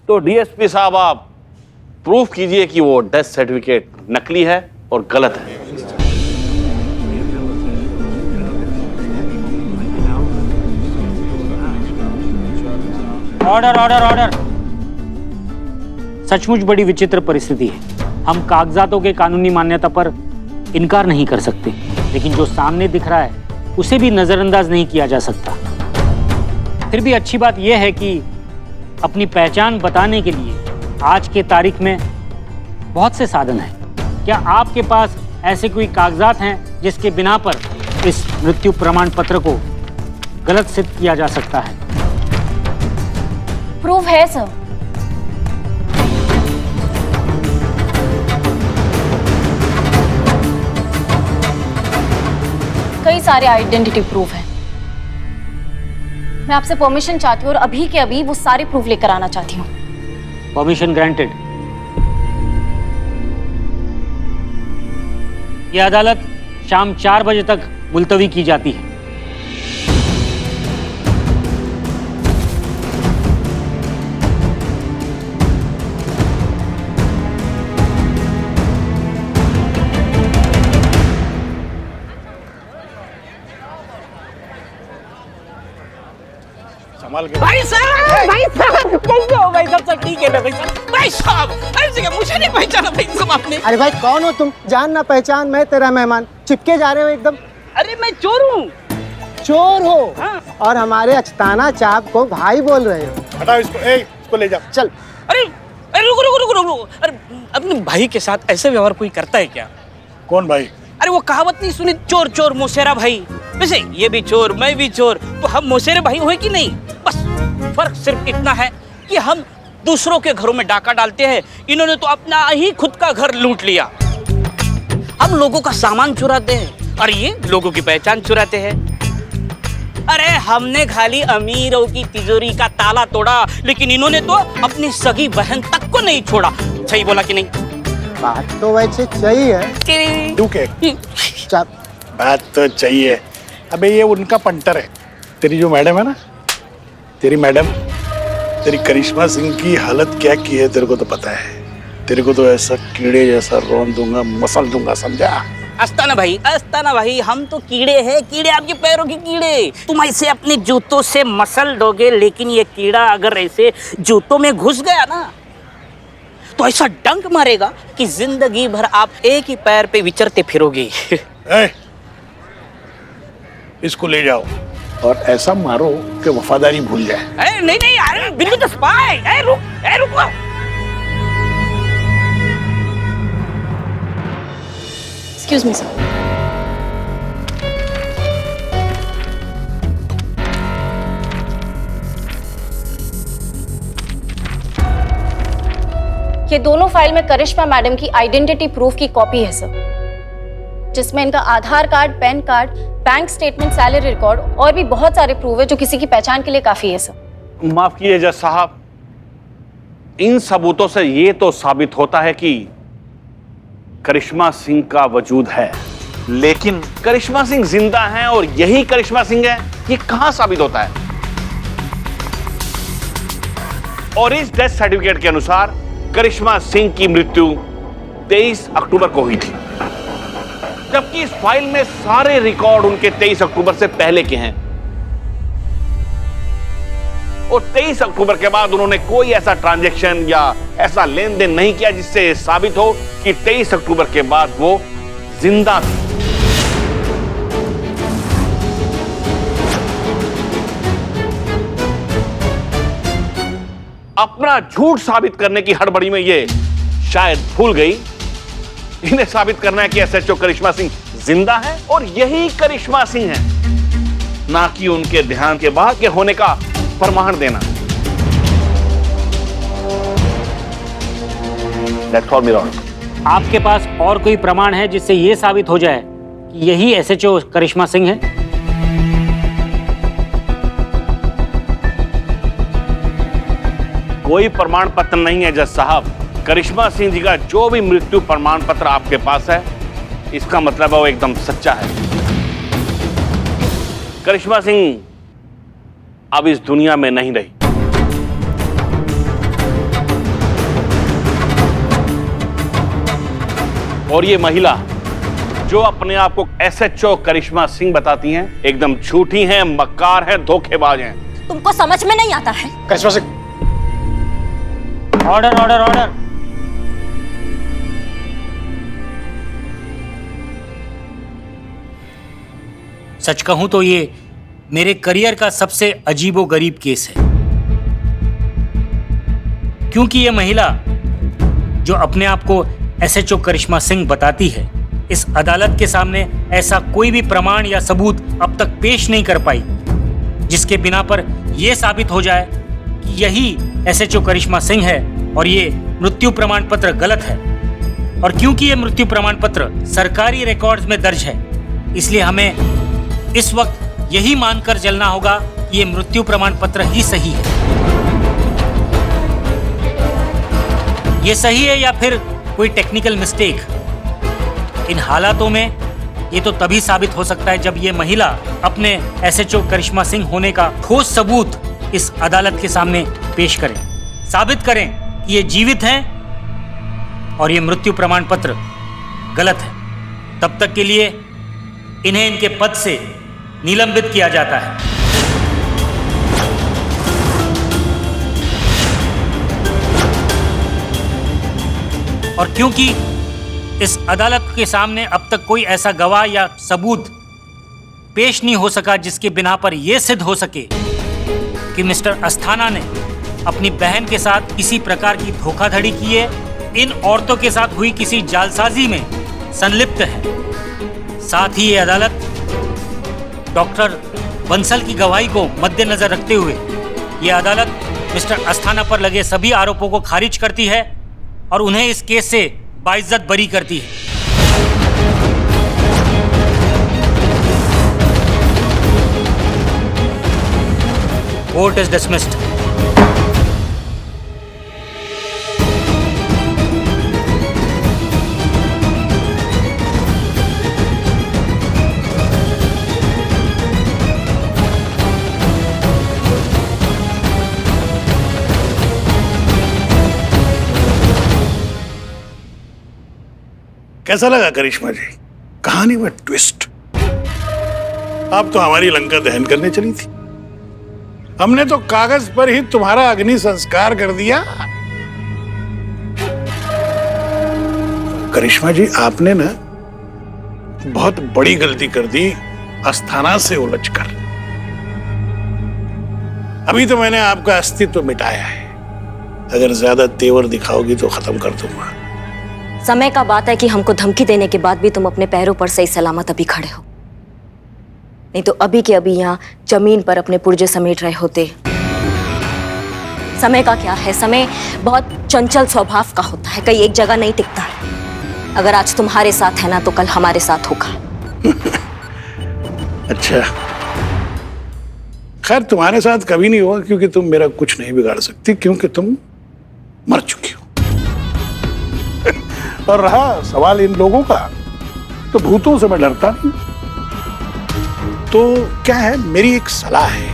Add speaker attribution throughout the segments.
Speaker 1: तो डीएसपी साहब आप प्रूफ कीजिए कि वो डेथ सर्टिफिकेट नकली है और गलत है।
Speaker 2: Order order order. सचमुच बड़ी विचित्र परिस्थिति है। हम कागजातों के कानूनी मान्यता पर इनकार नहीं कर सकते, लेकिन जो सामने दिख रहा है उसे भी नजरअंदाज नहीं किया जा सकता। फिर भी अच्छी बात यह है कि अपनी पहचान बताने के लिए आज के तारीख में बहुत से साधन हैं। क्या आपके पास ऐसे कोई कागजात हैं जिसके बिना पर इस मृत्यु प्रमाण पत्र को गलत सिद्ध किया जा सकता है?
Speaker 3: प्रूफ है सर। कई सारे आइडेंटिटी प्रूफ हैं। मैं आपसे परमिशन चाहती हूँ और अभी के अभी वो सारे प्रूफ लेकर आना चाहती हूँ।
Speaker 2: Permission granted. यह अदालत शाम 4 बजे तक मुलतवी की जाती है।
Speaker 4: भाई साहब कैसे हो भाई? सब ठीक है ना भाई साहब? भाई साहब अरे मुझे नहीं पहचाना भाई साहब आपने?
Speaker 5: अरे भाई कौन हो तुम? जान ना पहचान, मैं तेरा मेहमान। चिपके जा रहे हो एकदम।
Speaker 4: अरे मैं चोर हूँ।
Speaker 5: चोर हो?
Speaker 4: हाँ।
Speaker 5: और हमारे अचताना चाप को भाई बोल रहे हो?
Speaker 6: हटाओ इसको, इसको ले जाओ।
Speaker 5: चल।
Speaker 4: अरे अरे रुको रुको रुको रुको। अरे अपने भाई के साथ ऐसे व्यवहार कोई करता है क्या?
Speaker 6: कौन भाई?
Speaker 4: अरे वो कहावत नहीं सुनी, चोर चोर मौसेरा भाई? वैसे ये भी चोर मैं भी चोर, तो हम मौसेरे भाई हुए कि नहीं? बस फर्क सिर्फ इतना है कि हम दूसरों के घरों में डाका डालते हैं, इन्होंने तो अपना ही खुद का घर लूट लिया। हम लोगों का सामान चुराते हैं और ये लोगों की पहचान चुराते हैं। अरे हमने खाली अमीरों की तिजोरी का ताला तोड़ा, लेकिन इन्होंने तो अपनी सगी बहन तक को नहीं छोड़ा। सही बोला कि नहीं?
Speaker 5: बात तो वैसे चाहिए।
Speaker 6: चुप। बात तो चाहिए। अबे ये उनका पंटर है। तेरी जो मैडम है ना, तेरी मैडम, तेरी करिश्मा सिंह की हालत क्या की है तेरे को तो पता है। तेरे को तो ऐसा कीड़े जैसा रौंद दूंगा, मसल दूंगा, समझा?
Speaker 4: अस्ताना भाई हम तो कीड़े हैं, कीड़े आपके पैरों के कीड़े। तुम ऐसे अपने जूतों से मसल दोगे, लेकिन ये कीड़ा अगर ऐसे जूतों में घुस गया ना तो ऐसा डंक मारेगा कि जिंदगी भर आप एक ही पैर पे विचरते फिरोगे।
Speaker 6: इसको ले जाओ और ऐसा मारो कि वफादारी भूल जाए।
Speaker 4: नहीं अरे बिल्कुल तो स्पाई। रुक।
Speaker 3: Excuse me sir. ये दोनों फाइल में करिश्मा मैडम की आइडेंटिटी प्रूफ की कॉपी है सर, जिसमें इनका Aadhaar card, PAN card, bank statement, salary record और भी बहुत सारे प्रूफ है जो किसी की पहचान के लिए काफी है सर।
Speaker 1: माफ कीजिए जज साहब, इन सबूतों से ये तो साबित होता है कि करिश्मा सिंह का वजूद है, लेकिन करिश्मा सिंह जिंदा हैं और यही करिश्मा सिंह है, ये कहां साबित होता है? और इस डेथ सर्टिफिकेट के अनुसार करिश्मा सिंह की मृत्यु 23 अक्टूबर को हुई थी, जबकि इस फाइल में सारे रिकॉर्ड उनके 23 अक्टूबर से पहले के हैं और 23 अक्टूबर के बाद उन्होंने कोई ऐसा ट्रांजैक्शन या ऐसा लेन देन नहीं किया जिससे साबित हो कि 23 अक्टूबर के बाद वो जिंदा थी। अपना झूठ साबित करने की हड़बड़ी में ये शायद भूल गई इन्हें साबित करना है कि एसएचओ करिश्मा सिंह जिंदा है और यही करिश्मा सिंह है, ना कि उनके ध्यान के बाहर के होने का प्रमाण देना। That's all, मेरा ऑर्डर।
Speaker 2: आपके पास और कोई प्रमाण है जिससे यह साबित हो जाए कि यही एसएचओ करिश्मा सिंह है?
Speaker 1: कोई प्रमाण पत्र नहीं है जज साहब। करिश्मा सिंह जी का जो भी मृत्यु प्रमाण पत्र आपके पास है, इसका मतलब है वो एकदम सच्चा है। करिश्मा सिंह अब इस दुनिया में नहीं रही। और ये महिला जो अपने आप को एसएचओ करिश्मा सिंह बताती हैं, एकदम झूठी हैं, मक्कार हैं, धोखेबाज हैं।
Speaker 7: तुमको समझ में नहीं आता है?
Speaker 6: करिश्मा सिंह,
Speaker 2: ऑर्डर ऑर्डर ऑर्डर। सच कहूं तो ये मेरे करियर का सबसे अजीबोगरीब केस है, क्योंकि ये महिला जो अपने आप को एसएचओ करिश्मा सिंह बताती है, इस अदालत के सामने ऐसा कोई भी प्रमाण या सबूत अब तक पेश नहीं कर पाई जिसके बिना पर यह साबित हो जाए कि यही एसएचओ करिश्मा सिंह है और ये मृत्यु प्रमाण पत्र गलत है। और क्योंकि ये मृत्यु प्रमाण पत्र सरकारी रिकॉर्ड्स में दर्ज है, इसलिए हमें इस वक्त यही मानकर चलना होगा कि ये मृत्यु प्रमाण पत्र ही सही है। ये सही है या फिर कोई टेक्निकल मिस्टेक। इन हालातों में ये तो तभी साबित हो सकता है जब ये महिला अपने एसएचओ करिश्मा सिंह होने का ठोस सबूत इस अदालत के सामने पेश करें, साबित करें कि ये जीवित हैं और ये मृत्यु प्रमाण पत्र गलत है। तब तक के लिए इन्हें इनके पद से निलंबित किया जाता है। और क्योंकि इस अदालत के सामने अब तक कोई ऐसा गवाह या सबूत पेश नहीं हो सका जिसके बिना पर यह सिद्ध हो सके कि मिस्टर अस्थाना ने अपनी बहन के साथ किसी प्रकार की धोखाधड़ी की है, इन औरतों के साथ हुई किसी जालसाजी में संलिप्त है। साथ ही ये अदालत डॉक्टर बंसल की गवाही को मद्देनजर रखते हुए ये अदालत मिस्टर अस्थाना पर लगे सभी आरोपों को खारिज करती है और उन्हें इस केस से बाइज्जत बरी करती है। Court is dismissed.
Speaker 6: कैसा लगा करिश्मा जी? कहानी में ट्विस्ट। आप तो हमारी लंका दहन करने चली थी, हमने तो कागज पर ही तुम्हारा अग्नि संस्कार कर दिया। करिश्मा जी, आपने ना बहुत बड़ी गलती कर दी अस्थाना से उलझकर। अभी तो मैंने आपका अस्तित्व मिटाया है, अगर ज्यादा तेवर दिखाओगी तो खत्म कर दूंगा।
Speaker 7: समय का बात है कि हमको धमकी देने के बाद भी तुम अपने पैरों पर सही सलामत अभी खड़े हो, नहीं तो अभी के अभी यहाँ जमीन पर अपने पुर्जे समेट रहे होते। समय का क्या है, समय बहुत चंचल स्वभाव का होता है, कहीं एक जगह नहीं टिकता है। अगर आज तुम्हारे साथ है ना तो कल हमारे साथ होगा।
Speaker 6: अच्छा, खैर तुम्हारे साथ कभी नहीं होगा क्योंकि तुम मेरा कुछ नहीं बिगाड़ सकती, क्योंकि तुम मर चुकी हो। और रहा सवाल इन लोगों का, तो भूतों से मैं डरता नहीं। तो क्या है, मेरी एक सलाह है,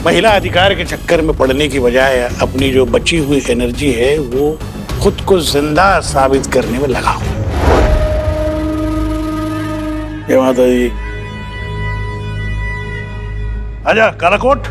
Speaker 6: महिला अधिकार के चक्कर में पड़ने की बजाय अपनी जो बची हुई एनर्जी है वो खुद को जिंदा साबित करने में लगाओ। जय माता दी। आजा कालाकोट।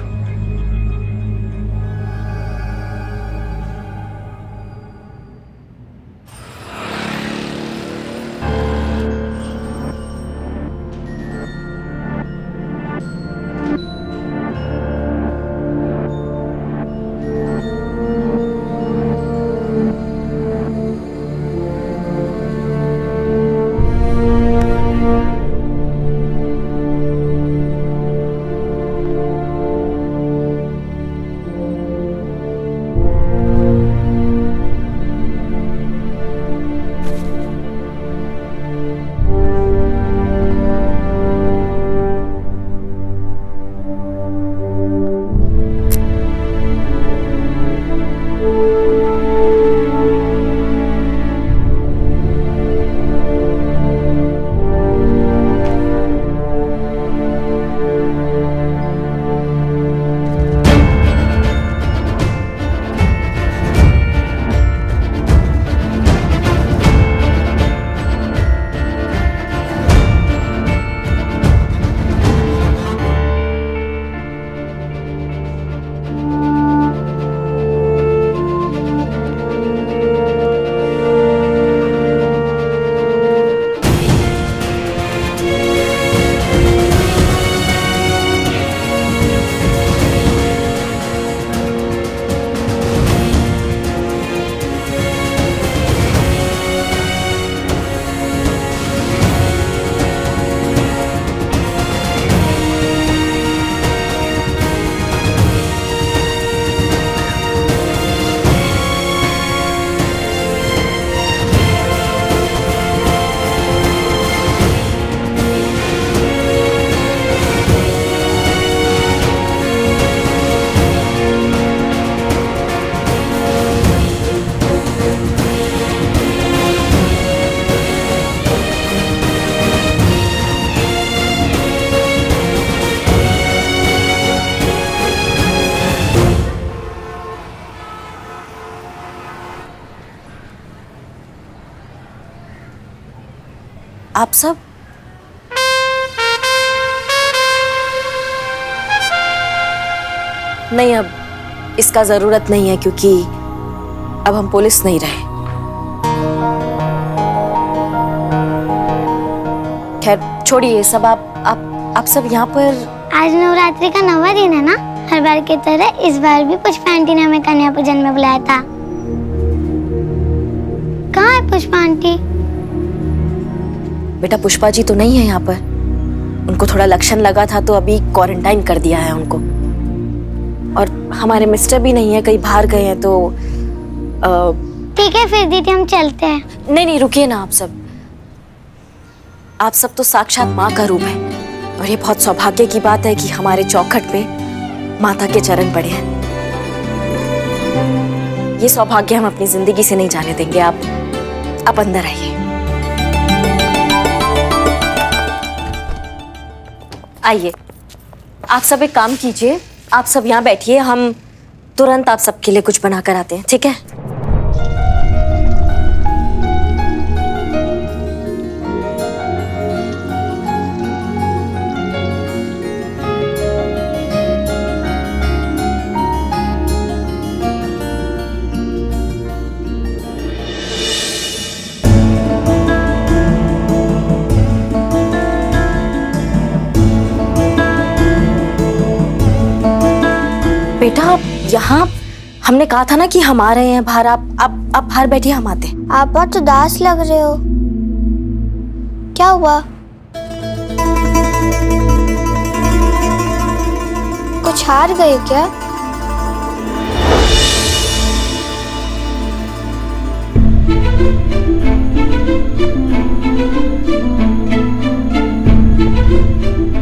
Speaker 7: आप सब? नहीं, अब इसका जरूरत नहीं है क्योंकि अब हम पुलिस नहीं रहे। खैर छोड़िए ये सब। आप सब यहाँ पर?
Speaker 8: आज नवरात्रि का 9वां दिन है ना। हर बार की तरह इस बार भी पुष्पा आंटी ने हमें कन्या पूजन में बुलाया था। कहाँ है पुष्पा आंटी?
Speaker 7: बेटा पुष्पा जी तो नहीं है यहाँ पर। उनको थोड़ा लक्षण लगा था तो अभी क्वारंटाइन कर दिया है उनको। और हमारे मिस्टर भी नहीं है, कहीं बाहर गए हैं तो
Speaker 8: ठीक है फिर दीदी हम चलते हैं।
Speaker 7: नहीं रुकिए ना। आप सब तो साक्षात माँ का रूप है और ये बहुत सौभाग्य की बात है कि हमारे चौखट पे माता के चरण पड़े हैं। ये सौभाग्य हम अपनी जिंदगी से नहीं जाने देंगे। आप अंदर आइए। आइए, आप सब एक काम कीजिए, आप सब यहाँ बैठिए, हम तुरंत आप सबके लिए कुछ बना कर आते हैं, ठीक है? बेटा यहाँ हमने कहा था ना कि हम आ रहे हैं बाहर। आप बाहर बैठिए, हम आते हैं।
Speaker 8: आप बहुत उदास लग रहे हो, क्या हुआ? कुछ हार गए क्या?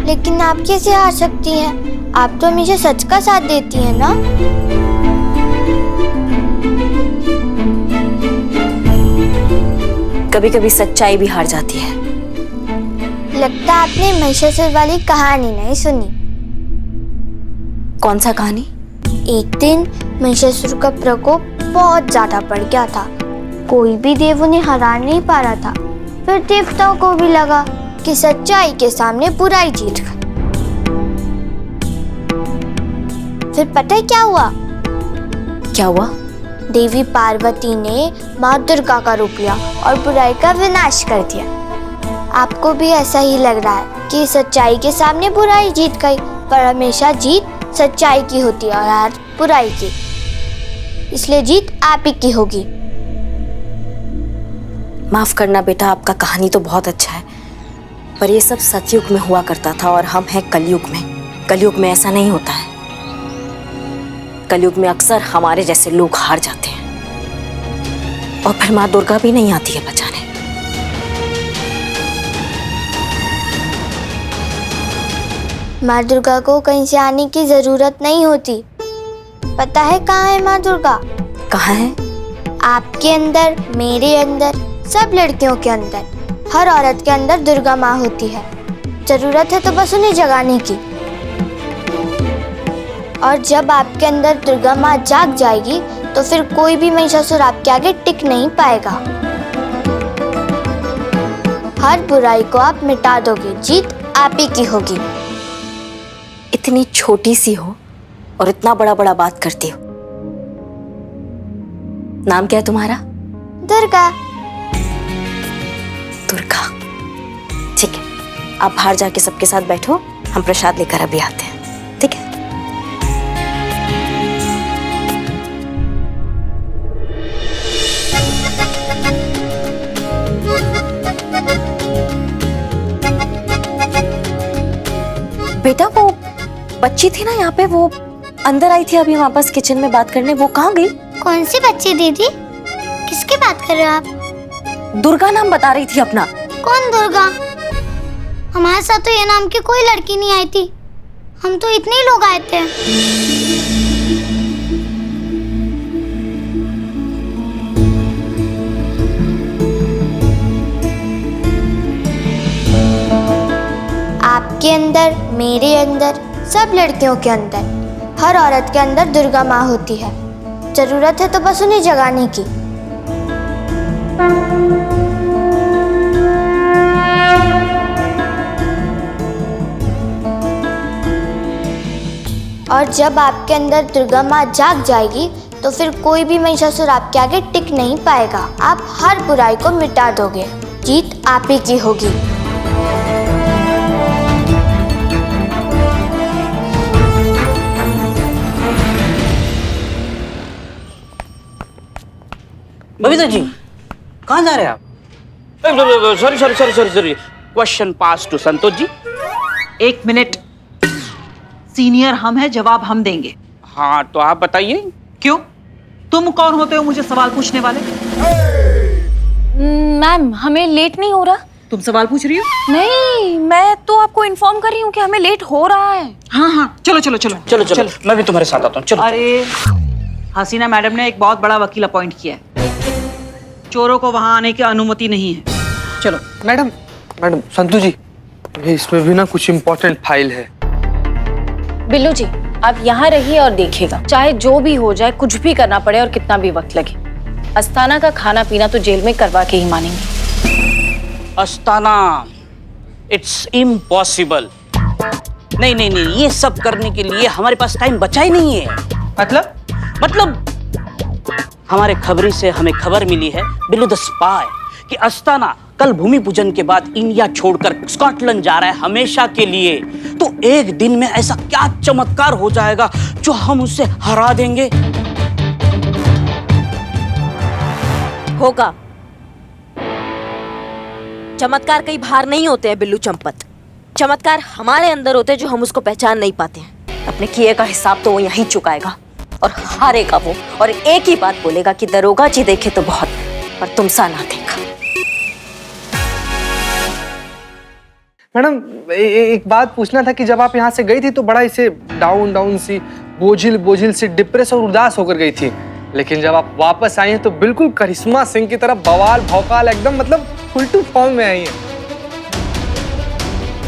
Speaker 8: लेकिन आप कैसे हार सकती हैं? आप तो हमेशा सच का साथ देती हैं ना।
Speaker 7: कभी कभी सच्चाई भी हार जाती है।
Speaker 8: लगता है आपने महिषासुर वाली कहानी नहीं सुनी।
Speaker 7: कौन सा कहानी?
Speaker 8: एक दिन महिषासुर का प्रकोप बहुत ज्यादा बढ़ गया था। कोई भी देव उन्हें हरा नहीं पा रहा था। फिर देवताओं को भी लगा कि सच्चाई के सामने बुराई जीत गई। फिर पता है क्या हुआ?
Speaker 7: क्या हुआ?
Speaker 8: देवी पार्वती ने माँ दुर्गा का रूप लिया और बुराई का विनाश कर दिया। आपको भी ऐसा ही लग रहा है कि सच्चाई के सामने बुराई जीत गई, पर हमेशा जीत सच्चाई की होती है और हार बुराई की। इसलिए जीत आप ही की होगी।
Speaker 7: माफ करना बेटा, आपका कहानी तो बहुत अच्छा है, पर ये सब सतयुग में हुआ करता था और हम हैं कलयुग में। कलयुग में ऐसा नहीं होता है। कलयुग में अक्सर हमारे जैसे लोग हार जाते हैं और फिर माँ दुर्गा भी नहीं आती है बचाने।
Speaker 8: माँ दुर्गा को कहीं से आने की जरूरत नहीं होती। पता है कहाँ है माँ दुर्गा?
Speaker 7: कहाँ है?
Speaker 8: आपके अंदर, मेरे अंदर, सब लड़कियों के अंदर, हर औरत के अंदर दुर्गा माँ होती है। जरूरत है तो बस उन्हें जगाने की। और जब आपके अंदर दुर्गा माँ जाग जाएगी तो फिर कोई भी महिषासुर आपके आगे टिक नहीं पाएगा। हर बुराई को आप मिटा दोगे, जीत आप ही की होगी।
Speaker 7: इतनी छोटी सी हो और इतना बड़ा बड़ा बात करती हो। नाम क्या है तुम्हारा?
Speaker 8: दुर्गा।
Speaker 7: दुर्गा, ठीक है। आप बाहर जाके सबके साथ बैठो, हम प्रसाद लेकर अभी आते हैं, ठीक है? बेटा वो बच्ची थी ना यहाँ पे, वो अंदर आई थी अभी वापस किचन में बात करने, वो कहाँ गई?
Speaker 8: कौन सी बच्ची दीदी? किसकी बात कर रहे हो आप?
Speaker 7: दुर्गा नाम बता रही थी अपना।
Speaker 8: कौन दुर्गा? हमारे साथ तो ये नाम की कोई लड़की नहीं आई थी। हम तो इतने ही लोग आए थे। आपके अंदर, मेरे अंदर, सब लड़कियों के अंदर, हर औरत के अंदर दुर्गा माँ होती है। जरूरत है तो बस उन्हें जगाने की। और जब आपके अंदर दुर्गा माँ जाग जाएगी तो फिर कोई भी महिषासुर आपके आगे टिक नहीं पाएगा। आप हर बुराई को मिटा दोगे। जीत आप ही की होगी।
Speaker 4: बबीता जी कहाँ जा रहे हैं आप? Sorry question pass to Santosh ji.
Speaker 9: 1 minute. Senior हम हैं, जवाब हम देंगे।
Speaker 4: हाँ तो आप बताइए।
Speaker 9: क्यों? तुम कौन होते हो मुझे सवाल पूछने वाले?
Speaker 3: मैम हमें लेट नहीं हो रहा?
Speaker 9: तुम सवाल पूछ रही हो?
Speaker 3: नहीं, मैं तो आपको इन्फॉर्म कर रही हूँ कि हमें लेट हो रहा है।
Speaker 9: हाँ चलो चलो चलो
Speaker 4: चलो चलो मैं भी तुम्हारे साथ आता हूँ। चलो।
Speaker 9: अरे हसीना मैडम ने एक बहुत बड़ा वकील अपॉइंट किया है। चोरों को वहां आने की अनुमति नहीं है। चलो।
Speaker 10: मैडम संतु जी, ये इसमें भी ना कुछ इम्पोर्टेंट फाइल है।
Speaker 3: बिल्लू जी आप यहाँ रहिए और देखिएगा, चाहे जो भी हो जाए, कुछ भी करना पड़े और कितना भी वक्त लगे, अस्थाना का खाना पीना तो जेल में करवा के ही मानेंगे।
Speaker 4: Asthana, it's impossible. नहीं, ये सब करने के लिए हमारे पास टाइम बचा ही नहीं है। मतलब हमारे खबरी से हमें खबर मिली है, बिल्लू द स्पाई, कि अस्थाना कल भूमि पूजन के बाद इंडिया छोड़कर स्कॉटलैंड जा रहा है हमेशा के लिए। तो एक दिन में ऐसा क्या चमत्कार हो जाएगा जो हम उससे हरा देंगे?
Speaker 7: होगा। चमत्कार कई बाहर नहीं होते हैं बिल्लू चंपत। चमत्कार हमारे अंदर होते हैं जो हम उसको पहचान नहीं पाते हैं। अपने किए का हिसाब तो वो यहीं चुकाएगा और हारेगा वो, और एक ही बात बोलेगा कि दरोगा जी देखे तो बहुत, पर तुम सा ना देखा।
Speaker 10: मैडम एक बात पूछना था कि जब आप यहाँ से गई थी तो बड़ा इसे डाउन सी, बोझिल सी, डिप्रेस और उदास होकर गई थी, लेकिन जब आप वापस आई हैं तो बिल्कुल करिश्मा सिंह की तरह बवाल भौकाल एकदम मतलब फुल टू फॉर्म में आई हैं।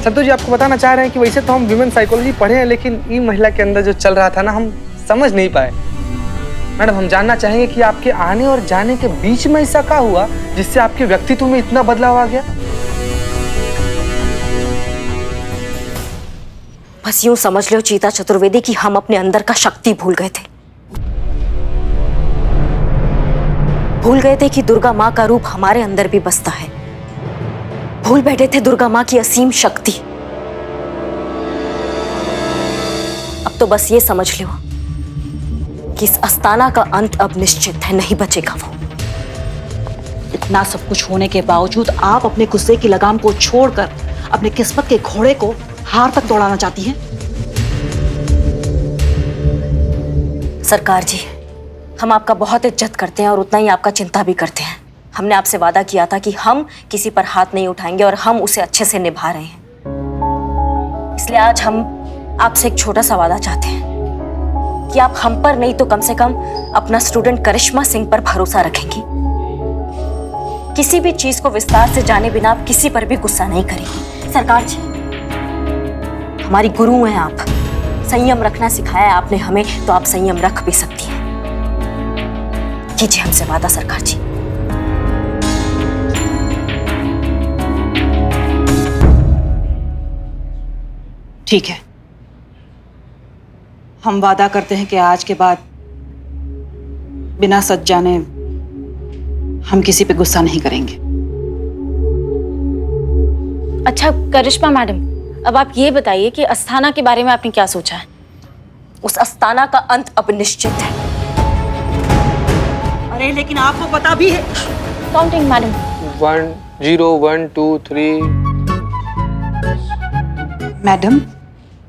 Speaker 10: संतोष जी आपको बताना चाह रहे हैं कि वैसे तो हम ह्यूमन साइकोलॉजी पढ़े हैं, लेकिन ये महिला के अंदर जो चल रहा था ना, हम समझ नहीं पाए। मैडम हम जानना चाहेंगे कि आपके आने और जाने के बीच में ऐसा क्या हुआ जिससे आपके व्यक्तित्व में इतना बदलाव आ गया?
Speaker 7: बस यूं समझ लो चीता चतुर्वेदी कि हम अपने अंदर का शक्ति भूल गए थे। भूल गए थे कि दुर्गा माँ का रूप हमारे अंदर भी बसता है। भूल बैठे थे दुर्गा माँ की असीम शक्ति। अब तो बस ये समझ लो कि इस अस्थाना का अंत अब निश्चित है, नहीं बचेगा वो।
Speaker 9: इतना सब कुछ होने के बावजूद आप अपने गुस्से की लगाम को छोड़कर अपने किस्मत के घोड़े को हार तक दौड़ाना चाहती हैं।
Speaker 7: सरकार जी, हम आपका बहुत इज्जत करते हैं और उतना ही आपका चिंता भी करते हैं। हमने आपसे वादा किया था कि हम किसी पर हाथ नहीं उठाएंगे और हम उसे अच्छे से निभा रहे हैं। इसलिए आज हम आपसे एक छोटा सा वादा चाहते हैं कि आप हम पर नहीं तो कम से कम अपना स्टूडेंट करिश्मा सिंह पर भरोसा रखेंगी। किसी भी चीज को विस्तार से जाने बिना आप किसी पर भी गुस्सा नहीं करेंगी। सरकार जी, हमारी गुरु हैं आप, संयम रखना सिखाया है आपने हमें, तो आप संयम रख भी सकती हैं। कीजिए हमसे वादा सरकार जी।
Speaker 9: ठीक है, हम वादा करते हैं कि आज के बाद बिना सच जाने हम किसी पे गुस्सा नहीं करेंगे।
Speaker 3: अच्छा करिश्मा मैडम, अब आप ये बताइए कि अस्थाना के बारे में आपने क्या सोचा है?
Speaker 7: उस अस्थाना का अंत अब निश्चित है।
Speaker 9: अरे लेकिन आपको पता भी है।
Speaker 3: Counting madam.
Speaker 10: 1 0 1 2 3।
Speaker 9: मैडम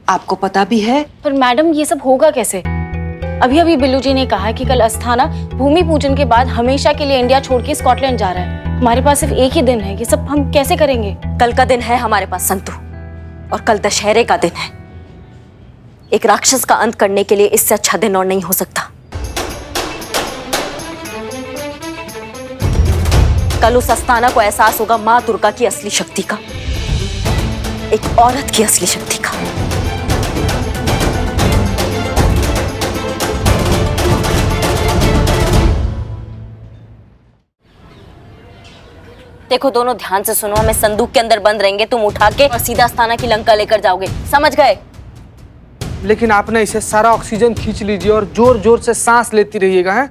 Speaker 9: आपको पता भी है।
Speaker 3: पर मैडम ये सब होगा कैसे? अभी अभी बिल्लू जी ने कहा कि कल अस्थाना भूमि पूजन के बाद हमेशा के लिए इंडिया छोड़ के स्कॉटलैंड जा रहा है। हमारे पास सिर्फ एक ही दिन है, ये सब हम कैसे करेंगे?
Speaker 7: कल का दिन है हमारे पास संतु, और कल दशहरे का दिन है। एक राक्षस का अंत करने के लिए इससे अच्छा दिन और नहीं हो सकता। कल उस अस्थाना को एहसास होगा मां दुर्गा की असली शक्ति का, एक औरत की असली शक्ति का। देखो दोनों ध्यान से सुनो, हमें संदूक के अंदर बंद रहेंगे, तुम उठा के और सीधा अस्थाना की लंका लेकर जाओगे, समझ गए?
Speaker 10: लेकिन आप ना इसे सारा ऑक्सीजन खींच लीजिए और जोर जोर से सांस लेती रहिएगा। है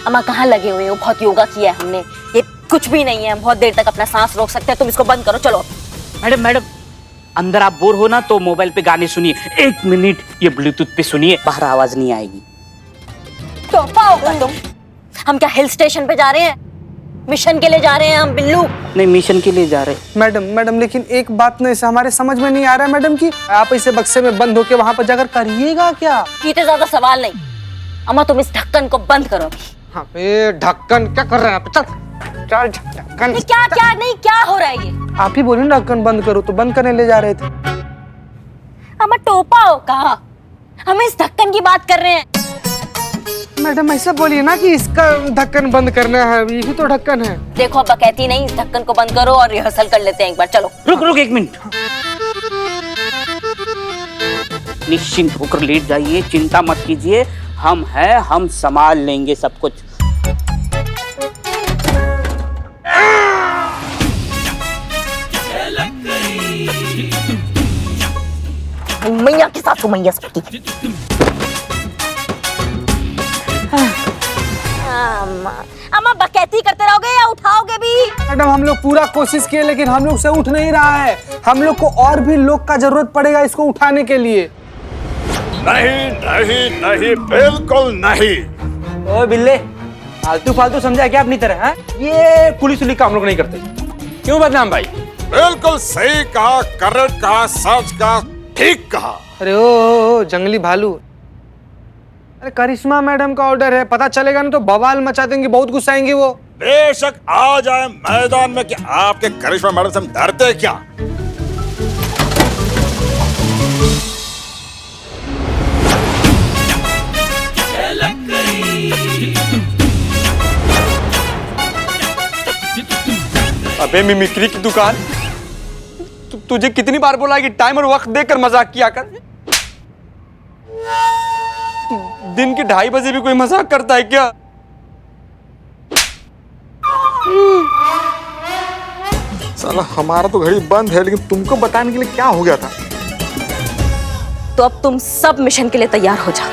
Speaker 7: अम्मा कहाँ लगे हुए हो? बहुत योगा किया है हमने, ये कुछ भी नहीं है। हम बहुत देर तक अपना सांस रोक सकते हैं। तुम इसको बंद करो, चलो।
Speaker 4: मैडम अंदर आप बोर हो ना तो मोबाइल पे गाने सुनिए। 1 मिनट ये ब्लूटूथ पे सुनिए, बाहर आवाज नहीं आएगी।
Speaker 7: तो पाओगा तुम? हम क्या हिल स्टेशन पे जा रहे हैं? मिशन के लिए जा रहे हैं हम बिल्लू।
Speaker 4: नहीं, मिशन के लिए जा रहे।
Speaker 10: मैडम लेकिन एक बात ना इसे हमारे समझ में नहीं आ रहा है मैडम कि आप इसे बक्से में बंद होके वहां पर जाकर करिएगा क्या?
Speaker 7: इतने ज्यादा सवाल नहीं। अम्मा तुम इस ढक्कन को बंद करो अभी।
Speaker 10: हाँ, ये ढक्कन क्या कर रहे हैं आप? चल ढक्कन।
Speaker 7: क्या हो रहा है ये?
Speaker 10: आप ही बोले ना ढक्कन बंद करो, तो बंद करने ले जा रहे थे।
Speaker 7: अम्मा टोपा हो कहा? हम इस ढक्कन की बात कर रहे हैं।
Speaker 10: मैडम ऐसा बोलिए ना कि इसका ढक्कन बंद करना है, ये भी तो ढक्कन है।
Speaker 7: देखो अब कहती नहीं, इस ढक्कन को बंद करो और रिहर्सल कर लेते हैं एक बार। चलो
Speaker 4: रुक 1 मिनट। निश्चिंत होकर लेट जाइए, चिंता मत कीजिए, हम हैं, हम संभाल लेंगे सब कुछ।
Speaker 7: मैया के साथ मैया सबकी। अम्मा बकैती करते रहोगे या उठाओगे भी?
Speaker 10: मैडम हम लोग पूरा कोशिश किए लेकिन हम लोग से उठ नहीं रहा है। हम लोग को और भी लोग का जरूरत पड़ेगा इसको उठाने के लिए।
Speaker 6: नहीं, बिल्कुल नहीं।
Speaker 10: ओ बिल्ले, फालतू समझा क्या अपनी तरह? है ये पुलिस उलिस का हम लोग नहीं करते। क्यों बदनाम भाई?
Speaker 6: बिल्कुल सही कहा, करेक्ट कहा, सच कहा, ठीक कहा।
Speaker 10: अरे ओ जंगली भालू, अरे करिश्मा मैडम का ऑर्डर है, पता चलेगा ना तो बवाल मचा देंगे, बहुत गुस्साएंगे वो।
Speaker 6: बेशक आ जाए मैदान में कि आपके करिश्मा मैडम से हम डरते क्या?
Speaker 10: अबे मिमिक्री की दुकान, तुझे कितनी बार बोला है कि टाइम और वक्त देकर मजाक किया कर? दिन के 2:30 बजे भी कोई मजाक करता है क्या?
Speaker 6: साला हमारा तो घड़ी बंद है, लेकिन तुमको बताने के लिए क्या हो गया था?
Speaker 7: तो अब तुम सब मिशन के लिए तैयार हो जाओ।